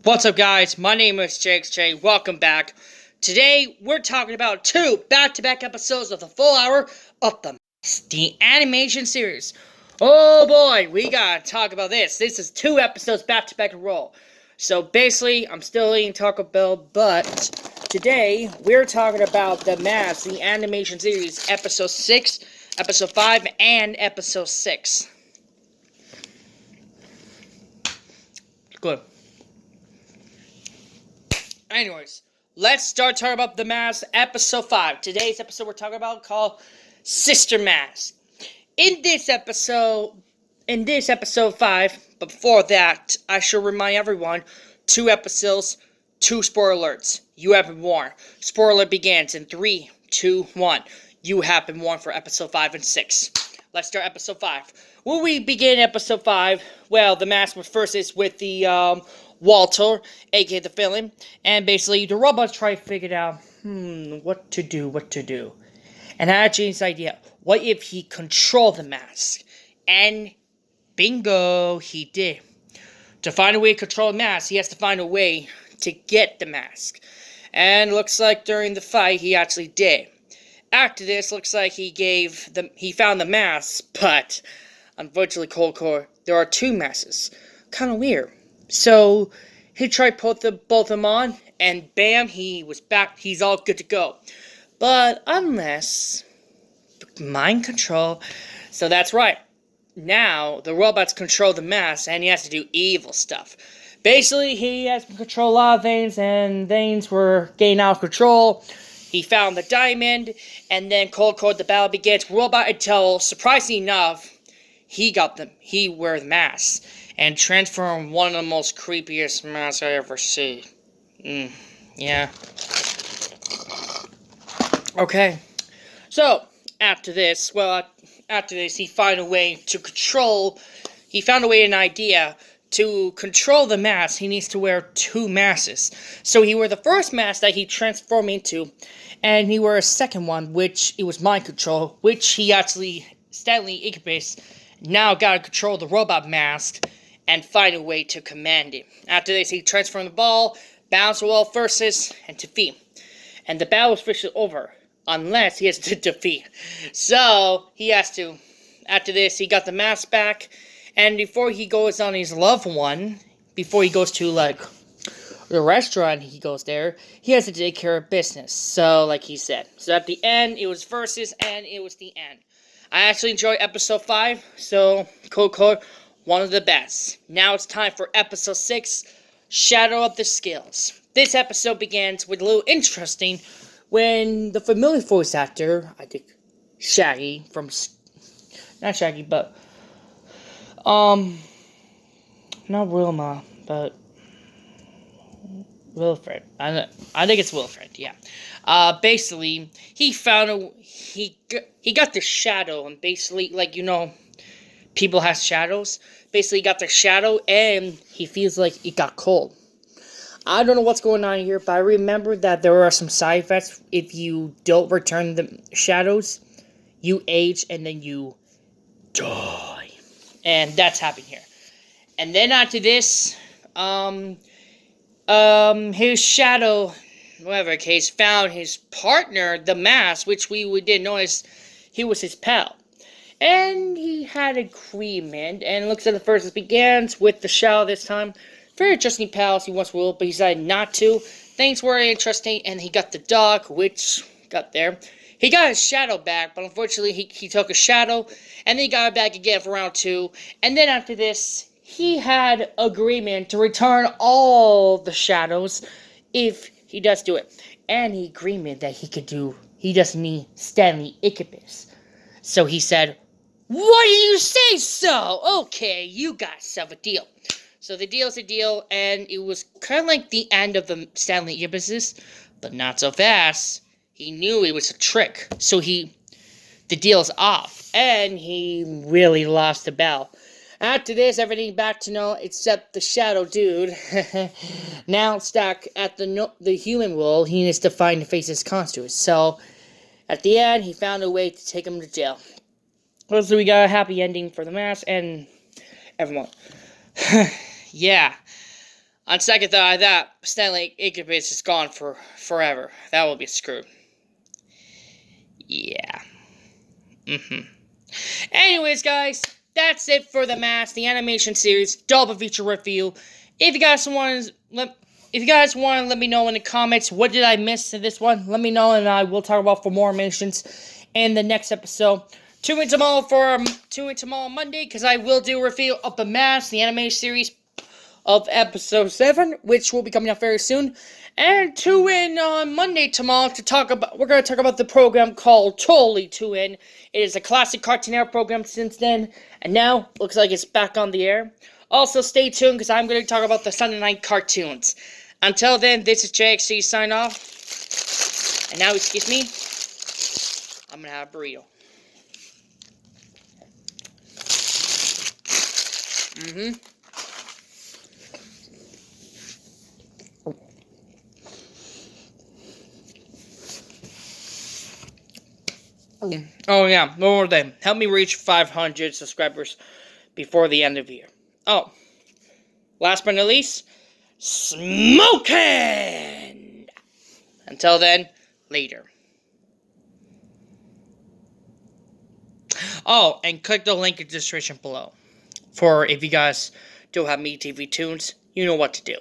What's up, guys? My name is JXJ. Welcome back. Today, we're talking about two back-to-back episodes of the full hour of the animation series. Oh boy, we gotta talk about this. This is two episodes back-to-back in a row. So basically, I'm still eating Taco Bell, but today, we're talking about The Mask, the animation series, episode 6, episode 5, and episode 6. Good. Anyways, let's start talking about The Mask, episode 5. Today's episode we're talking about called Sister Mask. In this episode 5, but before that, I should remind everyone, 2 episodes, 2 spoiler alerts. You have been warned. Spoiler alert begins in 3, 2, 1. You have been warned for episode 5 and 6. Let's start episode 5. When we begin episode 5, well, The Mask was first is with the, Walter, aka the villain, and basically the robots try to figure out, what to do. And I had Jane's idea, what if he controlled the mask? And bingo, he did. To find a way to control the mask, he has to find a way to get the mask. And looks like during the fight, he actually did. After this, looks like he found the mask, but unfortunately, Cold Core, there are 2 masks. Kind of weird. So, he tried both of them on, and bam, he was back. He's all good to go. But unless mind control, so that's right. Now, the robots control the mask, and he has to do evil stuff. Basically, he has to control a lot of things, and things were getting out of control. He found the diamond, and then Cold Core, the battle begins. Robot until, surprisingly enough, he wear the mask. And transform one of the most creepiest masks I ever see. Yeah. Okay. So, after this, he found a way, an idea to control the mask. He needs to wear 2 masks. So he wore the first mask that he transformed into, and he wore a second one, which it was mind control, which he actually, Stanley Incubus, now gotta control the robot mask and find a way to command it. After this, he transformed the ball, bounce the wall versus, and defeat. And the battle is officially over, unless he has to defeat. So, he has to. After this, he got the mask back, and before he goes on his loved one, before he goes to, the restaurant he goes there, he has to take care of business. So, like he said. So, at the end, it was versus, and it was the end. I actually enjoyed episode 5, so, Coco, one of the best. Now it's time for episode 6, Shadow of the Skills. This episode begins with a little interesting when the familiar voice actor, I think Shaggy from, not Shaggy, but, not Wilma, but Wilfred. I think it's Wilfred, yeah. Basically, he got the shadow, and basically, people have shadows. Basically, he got the shadow, and he feels like it got cold. I don't know what's going on here, but I remember that there are some side effects. If you don't return the shadows, you age, and then you die. And that's happening here. And then after this, his shadow, whatever case, found his partner, the mask, which we didn't notice he was his pal. And he had agreement, and looks at the first, it begins with the shadow this time. Very interesting pals he once ruled, but he decided not to. Things were interesting, and he got the dog, which got there. He got his shadow back, but unfortunately he took a shadow, and then he got it back again for round 2. And then after this, he had agreement to return all the shadows if he does do it. And he agreement that he doesn't need Stanley Incubus. So he said, "Why do you say so? Okay, you got yourself a deal." So the deal's a deal, and it was kind of like the end of the Stanley Incubuses, but not so fast. He knew it was a trick, so the deal's off, and he really lost the battle. After this, everything back to normal except the shadow dude. Now stuck at the human world, he needs to find and face his consequences. So at the end, he found a way to take him to jail. So we got a happy ending for the mask and everyone. Yeah. On second thought, I thought Stanley Incubus is gone for forever. That will be screwed. Yeah. Anyways, guys, that's it for The Mask, the animation series double feature review. If you guys want to let me know in the comments what did I miss in this one, let me know, and I will talk about for more animations in the next episode. Tune in tomorrow Monday, because I will do a review of The Mask, the animation series of episode 7, which will be coming out very soon. And tune in on Monday tomorrow we're going to talk about the program called Totally Tune In. It is a classic Cartoon Network program since then, and now looks like it's back on the air. Also, stay tuned, because I'm going to talk about the Sunday night cartoons. Until then, this is JXJ sign off. And now, excuse me, I'm going to have a burrito. Oh yeah, one more thing. Help me reach 500 subscribers before the end of the year. Oh, last but not least, smoking! Until then, later. Oh, and click the link in the description below. For if you guys don't have Me TV Tunes, you know what to do.